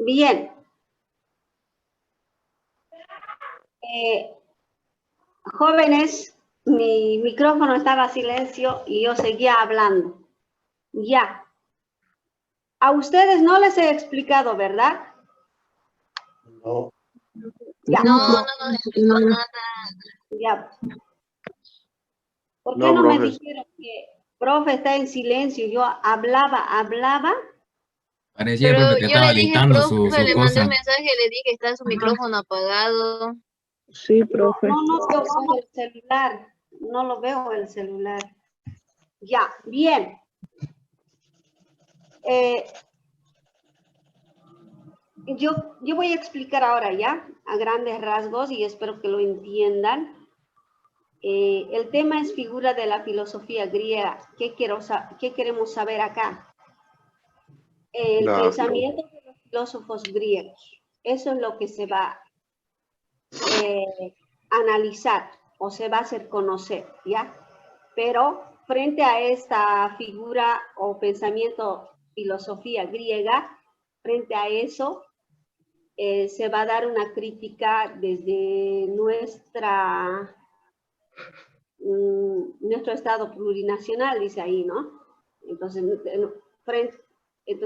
Bien. Jóvenes, mi micrófono estaba a silencio y yo seguía hablando. Ya. A ustedes no les he explicado, ¿verdad? No. Ya. No nos explicó nada. Ya. ¿Por qué No, no me profe. dijeron que profe está en silencio? Yo hablaba. Parecía, Pero profe, que yo estaba le dije, dictando profe, su le mandé un cosa. mensaje, le dije que está su micrófono apagado. Sí, profe. No veo el celular. No lo veo el celular. Ya, bien. Yo voy a explicar ahora ya, a grandes rasgos, y espero que lo entiendan. El tema es figura de la filosofía griega. ¿Qué queremos saber acá? El pensamiento de los filósofos griegos. Eso es lo que se va a analizar o se va a hacer conocer, ¿ya? Pero frente a esta figura o pensamiento, filosofía griega, frente a eso, se va a dar una crítica desde nuestro Estado plurinacional, dice ahí, ¿no? Entonces,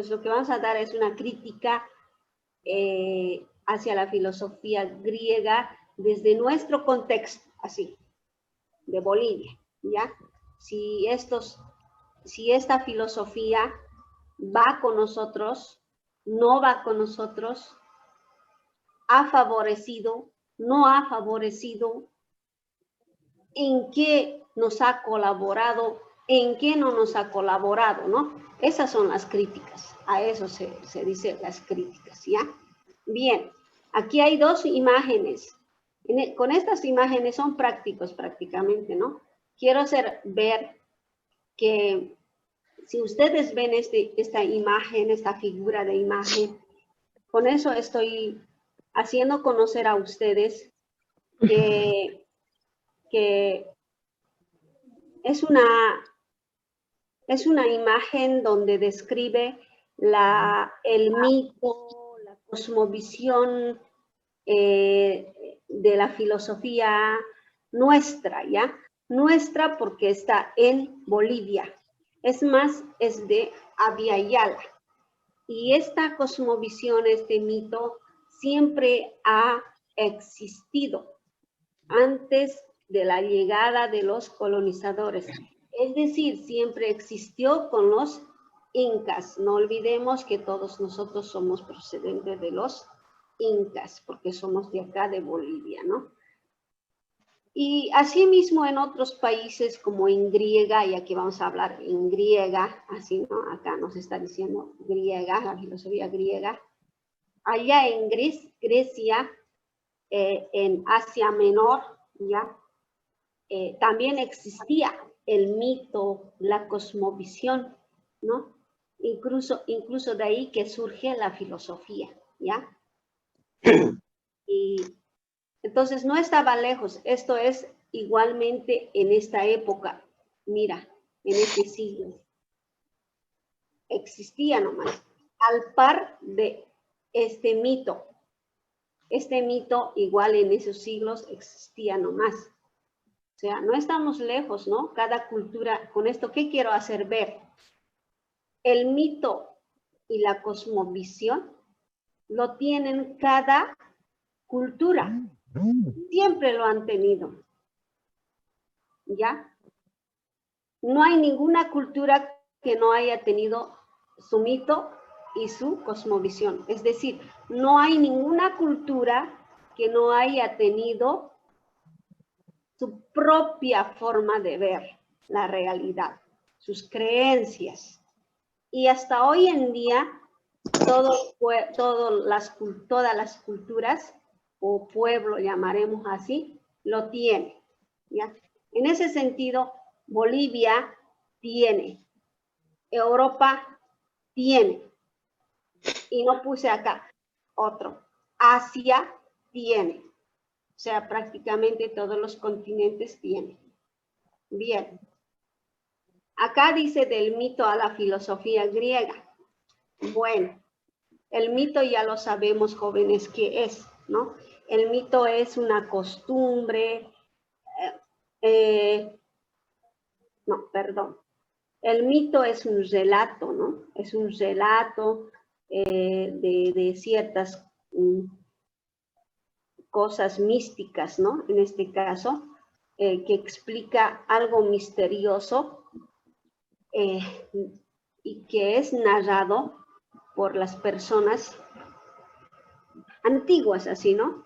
lo que vamos a dar es una crítica hacia la filosofía griega desde nuestro contexto, así, de Bolivia, ¿ya? Si esta filosofía va con nosotros, no va con nosotros, ha favorecido, no ha favorecido, en qué nos ha colaborado, en qué no nos ha colaborado, ¿no? Esas son las críticas, a eso se dice las críticas, ¿ya? Bien, aquí hay dos imágenes. Con estas imágenes son prácticos prácticamente, ¿no? Quiero hacer ver que si ustedes ven esta imagen, esta figura de imagen, con eso estoy haciendo conocer a ustedes que es una imagen donde describe el mito, la cosmovisión de la filosofía nuestra, ¿ya? Nuestra porque está en Bolivia. Es más, es de Abya Yala. Y esta cosmovisión, este mito, siempre ha existido antes de la llegada de los colonizadores. Es decir, siempre existió con los incas. No olvidemos que todos nosotros somos procedentes de los incas, porque somos de acá, de Bolivia, ¿no? Y asimismo en otros países como en griega, y aquí vamos a hablar en griega, así, ¿no? Acá nos está diciendo griega, la filosofía griega. Allá en Grecia, en Asia Menor, ¿ya? También existía el mito, la cosmovisión, ¿no? Incluso de ahí que surge la filosofía, ¿ya? Y entonces no estaba lejos, esto es igualmente en esta época, mira, en este siglo, existía nomás, al par de este mito igual en esos siglos existía nomás. O sea, no estamos lejos, ¿no? Cada cultura, con esto, ¿qué quiero hacer ver? El mito y la cosmovisión lo tienen cada cultura, Siempre lo han tenido. ¿Ya? No hay ninguna cultura que no haya tenido su mito y su cosmovisión. Es decir, no hay ninguna cultura que no haya tenido su propia forma de ver la realidad, sus creencias. Y hasta hoy en día, todas las culturas, o pueblo llamaremos así, lo tiene. ¿Ya? En ese sentido, Bolivia tiene, Europa tiene, y no puse acá otro, Asia tiene, o sea, prácticamente todos los continentes tienen. Bien, acá dice del mito a la filosofía griega. Bueno, el mito ya lo sabemos, jóvenes, qué es, ¿no? El mito es una costumbre, no, perdón. El mito es un relato, ¿no? Es un relato de ciertas cosas místicas, ¿no? En este caso, que explica algo misterioso y que es narrado por las personas antiguas, así, ¿no?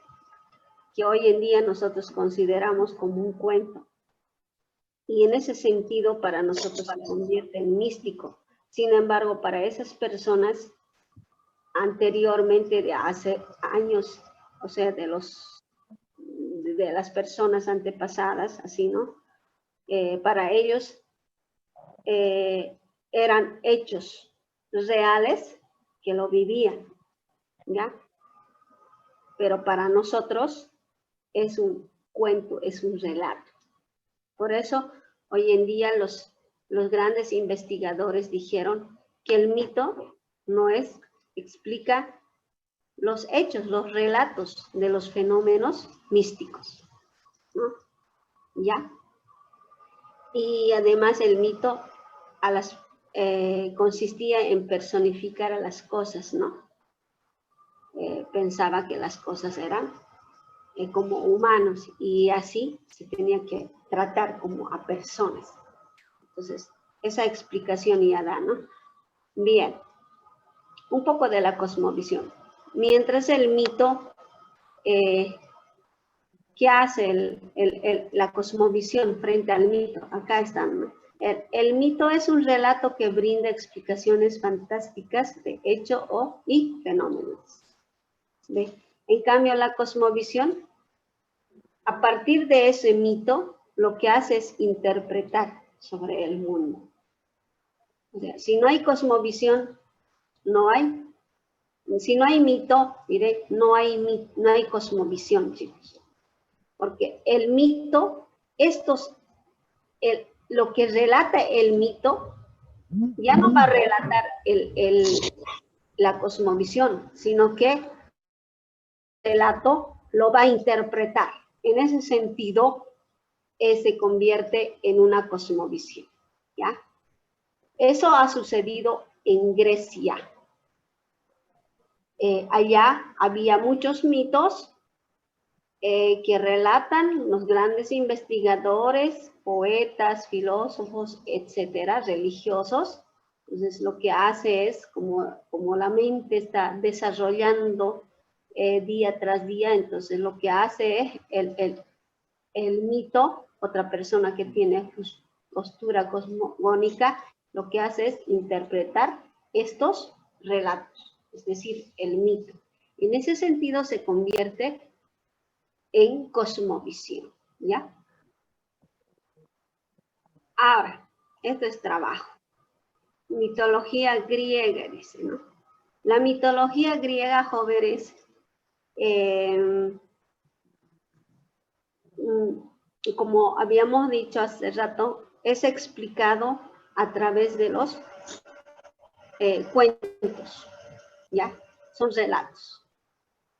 Que hoy en día nosotros consideramos como un cuento. Y en ese sentido para nosotros se convierte en místico. Sin embargo, para esas personas anteriormente, de hace años, o sea, de las personas antepasadas, así, ¿no? Para ellos eran hechos reales que lo vivían, ¿ya? Pero para nosotros es un cuento, es un relato. Por eso, hoy en día los grandes investigadores dijeron que el mito no es, explica los hechos, los relatos de los fenómenos místicos, ¿no? ¿Ya? Y además el mito consistía en personificar a las cosas, ¿no? Pensaba que las cosas eran como humanos y así se tenía que tratar como a personas. Entonces, esa explicación ya da, ¿no? Bien, un poco de la cosmovisión. Mientras el mito, ¿qué hace la cosmovisión frente al mito? Acá están, ¿no? El mito es un relato que brinda explicaciones fantásticas de hecho y fenómenos. ¿Ve? En cambio, la cosmovisión, a partir de ese mito, lo que hace es interpretar sobre el mundo. O sea, si no hay cosmovisión, no hay. Si no hay mito, mire, no hay cosmovisión, chicos. Porque el mito, lo que relata el mito, ya no va a relatar la cosmovisión, sino que el relato lo va a interpretar. En ese sentido, se convierte en una cosmovisión, ¿ya? Eso ha sucedido en Grecia. Allá había muchos mitos que relatan los grandes investigadores, poetas, filósofos, etcétera, religiosos. Entonces, lo que hace es, como la mente está desarrollando día tras día, entonces lo que hace es el mito, otra persona que tiene postura cosmogónica, lo que hace es interpretar estos relatos, es decir, el mito. En ese sentido se convierte en cosmovisión, ¿ya? Ahora, esto es trabajo. Mitología griega, dice, ¿no? La mitología griega, jóvenes, como habíamos dicho hace rato, es explicado a través de los cuentos, ¿ya? Son relatos,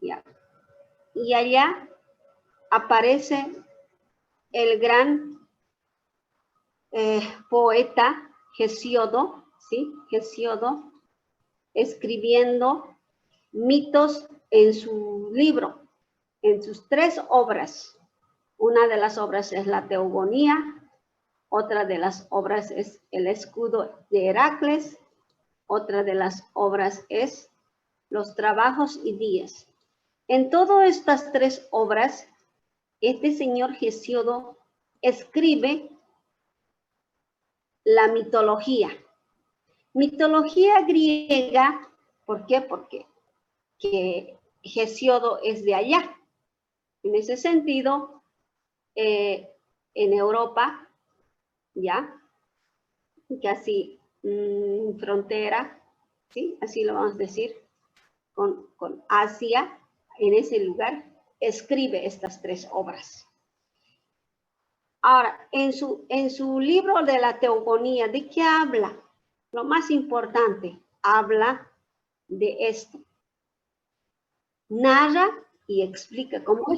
¿ya? Y allá aparece el gran poeta Hesíodo, ¿sí? Hesíodo, escribiendo mitos en su libro, en sus 3 obras. Una de las obras es la Teogonía, otra de las obras es el escudo de Heracles, otra de las obras es los trabajos y días. En todas estas 3 obras, este señor Hesíodo escribe la mitología. Mitología griega, ¿por qué? Porque Hesíodo es de allá. En ese sentido, en Europa, ya, casi frontera, ¿sí? Así lo vamos a decir, con Asia, en ese lugar, escribe estas 3 obras. Ahora, en su libro de la Teogonía, ¿de qué habla? Lo más importante, habla de esto. Narra y explica cómo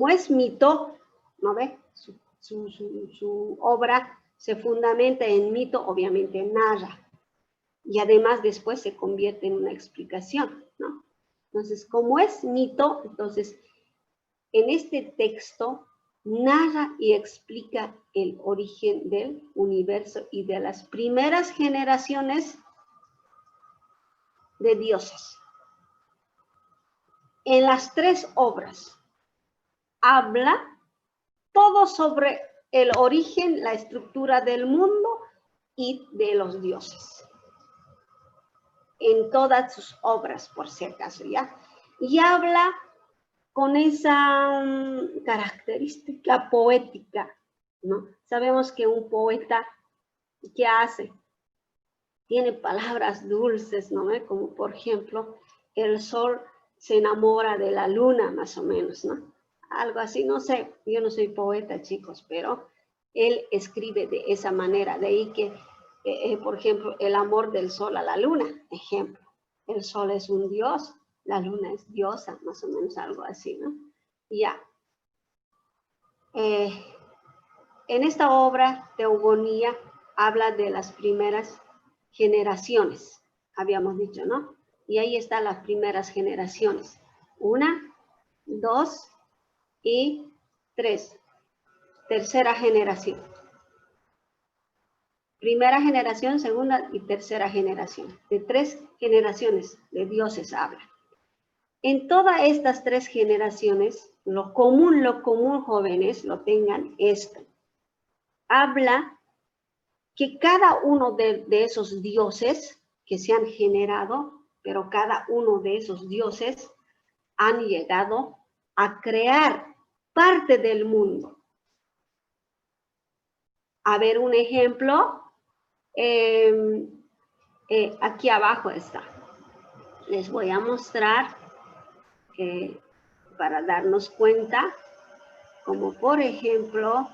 es mito, ¿no ve? Su obra se fundamenta en mito, obviamente narra. Y además después se convierte en una explicación, ¿no? Entonces, como es mito, entonces, en este texto narra y explica el origen del universo y de las primeras generaciones de dioses. En las 3 obras habla todo sobre el origen, la estructura del mundo y de los dioses. En todas sus obras, por si acaso, ¿ya? Y habla con esa característica poética, ¿no? Sabemos que un poeta, ¿qué hace? Tiene palabras dulces, ¿no? Como por ejemplo, el sol se enamora de la luna, más o menos, ¿no? Algo así, no sé, yo no soy poeta, chicos, pero él escribe de esa manera, de ahí que, por ejemplo, el amor del sol a la luna, ejemplo. El sol es un dios, la luna es diosa, más o menos algo así, ¿no? Ya. En esta obra, Teogonía, habla de las primeras generaciones, habíamos dicho, ¿no? Y ahí están las primeras generaciones. 1, 2 y 3. Tercera generación. Primera generación, segunda y tercera generación. De 3 generaciones de dioses habla. En todas estas 3 generaciones, lo común, jóvenes, lo tengan esto. Habla que cada uno de esos dioses que se han generado, pero cada uno de esos dioses han llegado a crear parte del mundo. A ver, un ejemplo, aquí abajo está. Les voy a mostrar para darnos cuenta, como por ejemplo,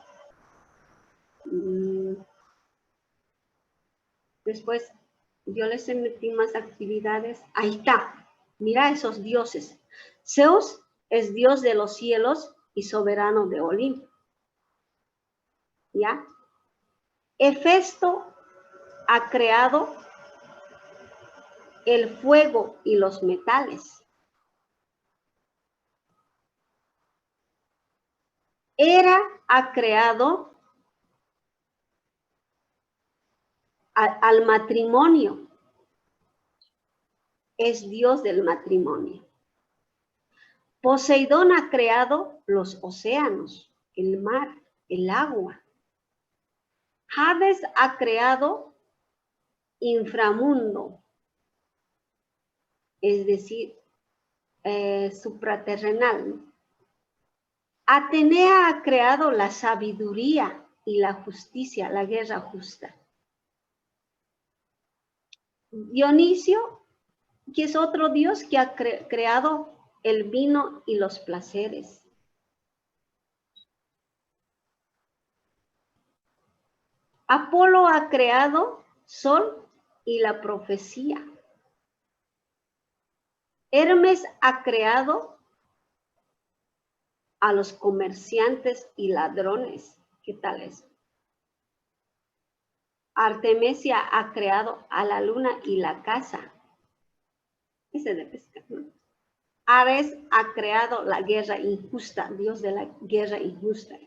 después yo les metí más actividades. Ahí está. Mira esos dioses. Zeus es dios de los cielos y soberano de Olimpo. ¿Ya? Hefesto ha creado el fuego y los metales. Hera ha creado al matrimonio. Es dios del matrimonio. Poseidón ha creado los océanos, el mar, el agua. Hades ha creado inframundo, es decir, supraterrenal. Atenea ha creado la sabiduría y la justicia, la guerra justa. Dionisio, que es otro dios que ha creado el vino y los placeres. Apolo ha creado sol y la profecía. Hermes ha creado a los comerciantes y ladrones. ¿Qué tal eso? Artemisia ha creado a la luna y la caza. Ese de pesca, ¿no? Ares ha creado la guerra injusta, Dios de la guerra injusta.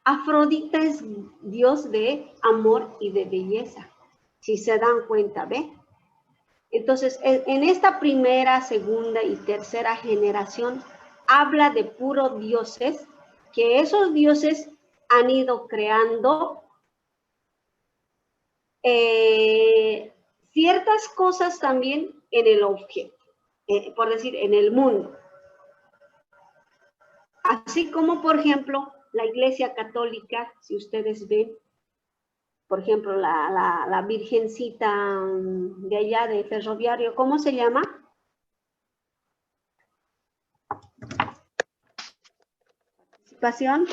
Afrodita es Dios de amor y de belleza. Si se dan cuenta, ¿ve? Entonces, en esta primera, segunda y tercera generación, habla de puros dioses, que esos dioses han ido creando ciertas cosas también en el objeto, por decir, en el mundo. Así como, por ejemplo, la Iglesia Católica, si ustedes ven, por ejemplo, la Virgencita de allá de Ferroviario, ¿cómo se llama? Participación.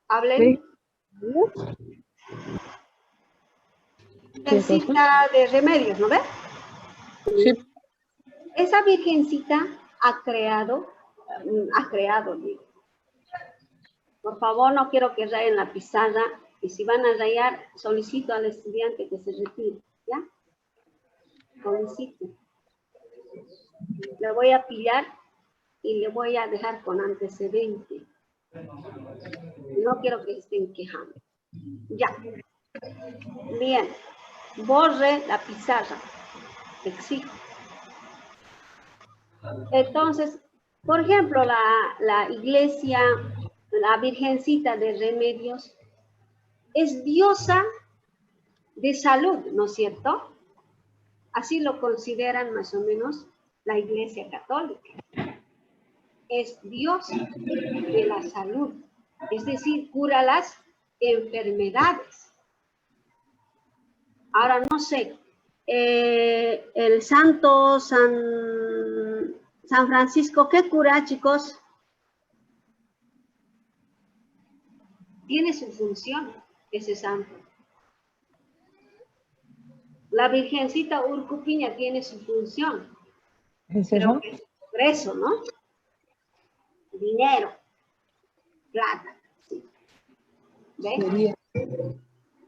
Hablen. Virgencita de Remedios, ¿no ves? Sí. Esa Virgencita ha creado, digo. Por favor, no quiero que rayen la pizarra, y si van a rayar, solicito al estudiante que se retire, ¿ya? Solicito. Le voy a pillar y le voy a dejar con antecedente. No quiero que estén quejando. Ya. Bien. Borre la pizarra. Exijo. Entonces, por ejemplo, la iglesia, la Virgencita de Remedios, es diosa de salud, ¿no es cierto? Así lo consideran más o menos la Iglesia Católica. Es Dios de la salud, es decir, cura las enfermedades. Ahora no sé, el santo San Francisco, ¿qué cura, chicos? Tiene su función ese santo. La Virgencita Urcupiña tiene su función. ¿Es Creo eso? que es ingreso, ¿no? Dinero, plata. ¿Sí? ¿Ven? Sería.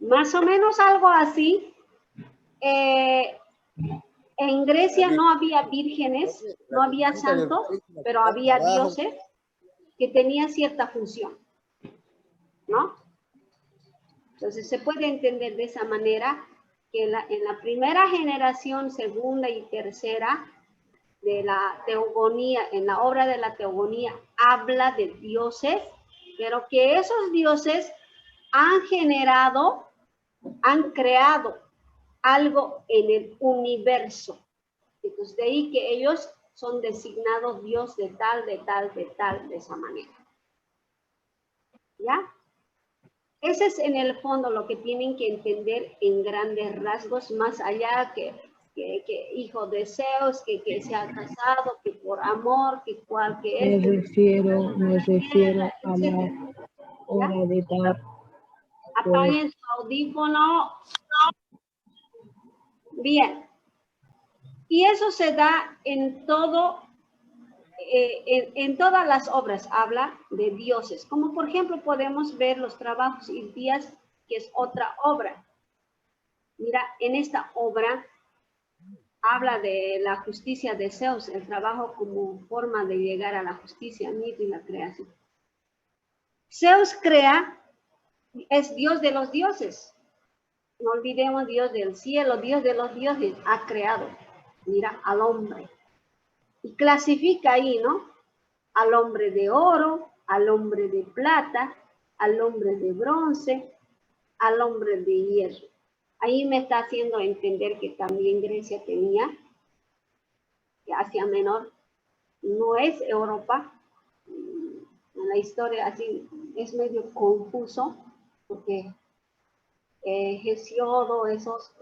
Más o menos algo así. En Grecia no había vírgenes, no había santos, pero había dioses que tenían cierta función, ¿no? Entonces se puede entender de esa manera que en la primera generación, segunda y tercera de la teogonía, en la obra de la teogonía, habla de dioses, pero que esos dioses han generado, han creado algo en el universo. Entonces, de ahí que ellos son designados Dios de tal, de tal, de tal, de esa manera. ¿Ya? Ese es en el fondo lo que tienen que entender en grandes rasgos, más allá que hijo de Zeus, que se ha casado, que por amor, que cual que es. Me refiero a la etcétera. hora de dar. Apaguen su audífono. Bien. Y eso se da en todo, en todas las obras, habla de dioses. Como por ejemplo podemos ver los trabajos y días, que es otra obra. Mira, en esta obra habla de la justicia de Zeus, el trabajo como forma de llegar a la justicia, mito y la creación. Zeus crea, es Dios de los dioses. No olvidemos, Dios del cielo, Dios de los dioses, ha creado, mira, al hombre. Y clasifica ahí, ¿no? Al hombre de oro, al hombre de plata, al hombre de bronce, al hombre de hierro. Ahí me está haciendo entender que también Grecia tenía, que Asia Menor no es Europa. En la historia así es medio confuso, porque Hesiodo, esos,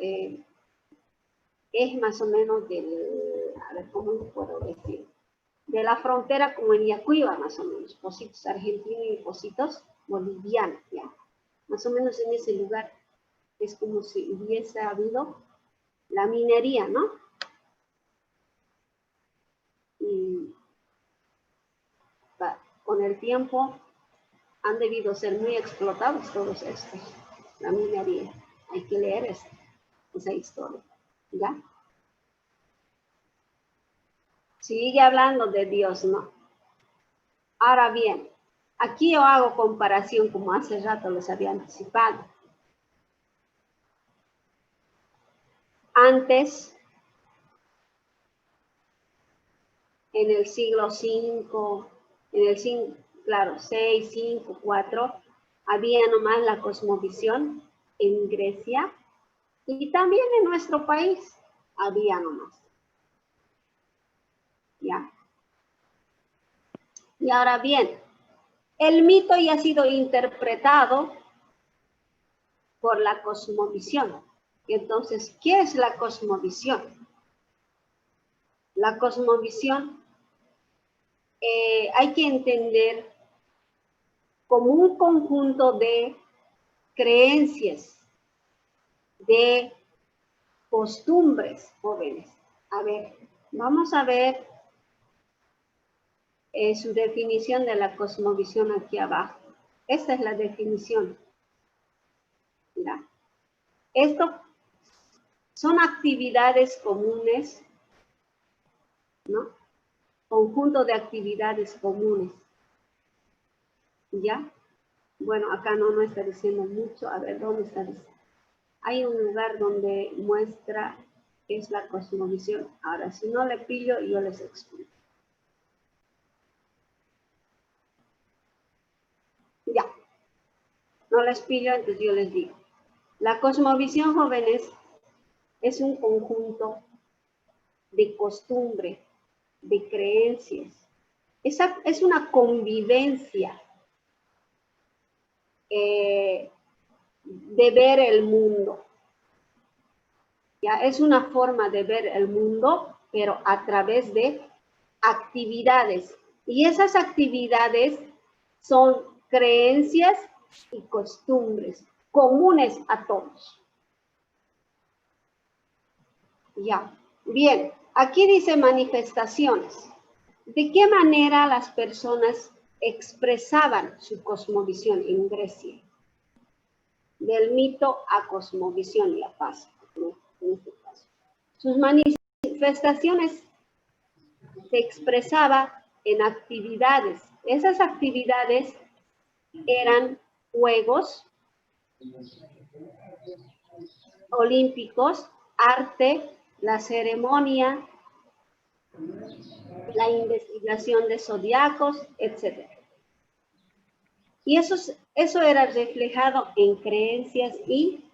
es más o menos del, a ver, ¿cómo lo puedo decir? De la frontera como en Yacuiba, más o menos, Pocitos argentinos y Pocitos bolivianos, ya. Más o menos en ese lugar es como si hubiese habido la minería, ¿no? Y con el tiempo han debido ser muy explotados todos estos, la minería. Hay que leer esa historia, ¿ya? Sigue hablando de Dios, ¿no? Ahora bien, aquí yo hago comparación como hace rato les había anticipado. Antes, en el siglo V, en el siglo, claro, 6, 5, 4, había nomás la cosmovisión en Grecia y también en nuestro país había nomás. ¿Ya? Y ahora bien, el mito ya ha sido interpretado por la cosmovisión. Entonces, ¿qué es la cosmovisión? La cosmovisión hay que entender como un conjunto de creencias, de costumbres, jóvenes. A ver, vamos a ver su definición de la cosmovisión aquí abajo. Esta es la definición. Mira, esto son actividades comunes, ¿no? Conjunto de actividades comunes. ¿Ya? Bueno, acá no está diciendo mucho. A ver, ¿dónde está diciendo? Hay un lugar donde muestra qué es la cosmovisión. Ahora, si no le pillo, yo les explico. Ya. No les pillo, entonces yo les digo. La cosmovisión, jóvenes, es un conjunto de costumbre, de creencias. Es una convivencia de ver el mundo. Ya es una forma de ver el mundo, pero a través de actividades. Y esas actividades son creencias y costumbres comunes a todos. Ya, bien, aquí dice manifestaciones. ¿De qué manera las personas expresaban su cosmovisión en Grecia? Del mito a cosmovisión ya pasa, ¿no? En este caso. Sus manifestaciones se expresaba en actividades. Esas actividades eran juegos olímpicos, arte, la ceremonia, la investigación de zodiacos, etc. Y eso era reflejado en creencias y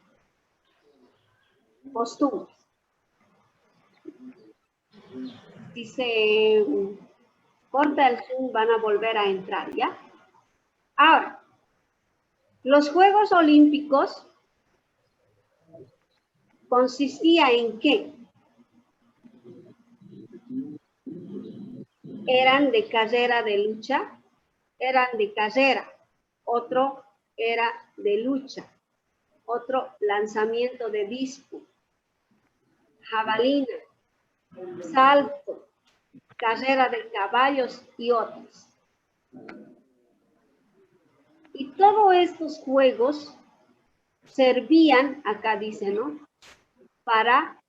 costumbres. Si se corta el Zoom, van a volver a entrar, ¿ya? Ahora, los Juegos Olímpicos consistía en qué? Eran de carrera de lucha, eran de carrera, otro era de lucha, otro lanzamiento de disco, jabalina, salto, carrera de caballos y otros. Y todos estos juegos servían, acá dice, ¿no? Para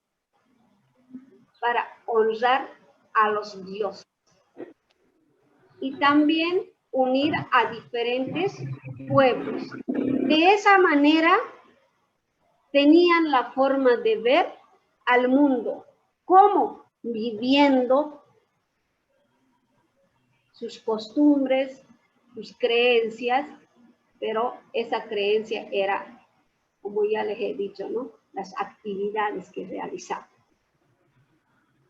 honrar a los dioses. Y también unir a diferentes pueblos. De esa manera tenían la forma de ver al mundo, como viviendo sus costumbres, sus creencias, pero esa creencia era, como ya les he dicho, ¿no? Las actividades que realizaban.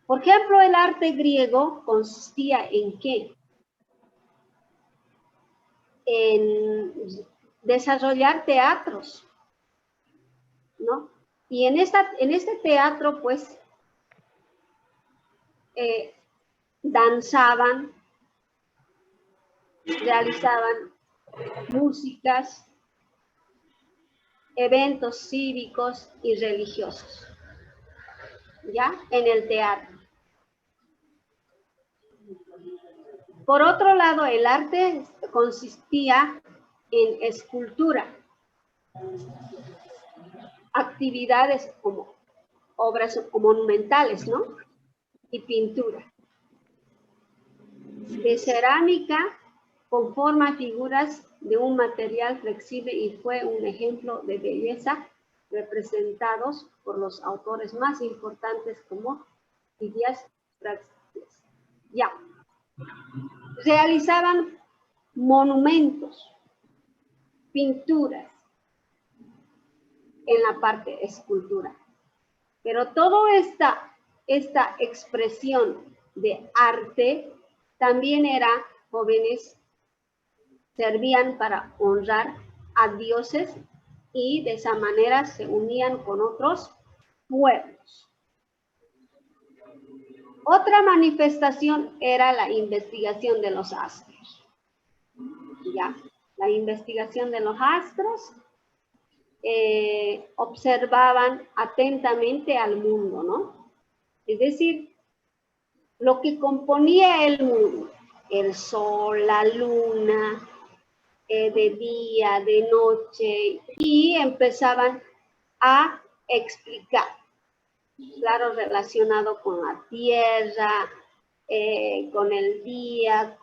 Por ejemplo, el arte griego consistía en ¿qué? En desarrollar teatros, ¿no? Y en este teatro, pues, danzaban, realizaban músicas, eventos cívicos y religiosos, ¿ya? En el teatro. Por otro lado, el arte consistía en escultura, actividades como obras monumentales, ¿no? Y pintura. de cerámica con forma figuras de un material flexible y fue un ejemplo de belleza representados por los autores más importantes como Fidias Praxedes. Ya. Realizaban monumentos, pinturas en la parte escultura. Pero toda esta expresión de arte también era jóvenes, servían para honrar a dioses y de esa manera se unían con otros pueblos. Otra manifestación era la investigación de los astros. Ya, la investigación de los astros, observaban atentamente al mundo, ¿no? Es decir, lo que componía el mundo, el sol, la luna, de día, de noche, y empezaban a explicar, claro, relacionado con la tierra, con el día,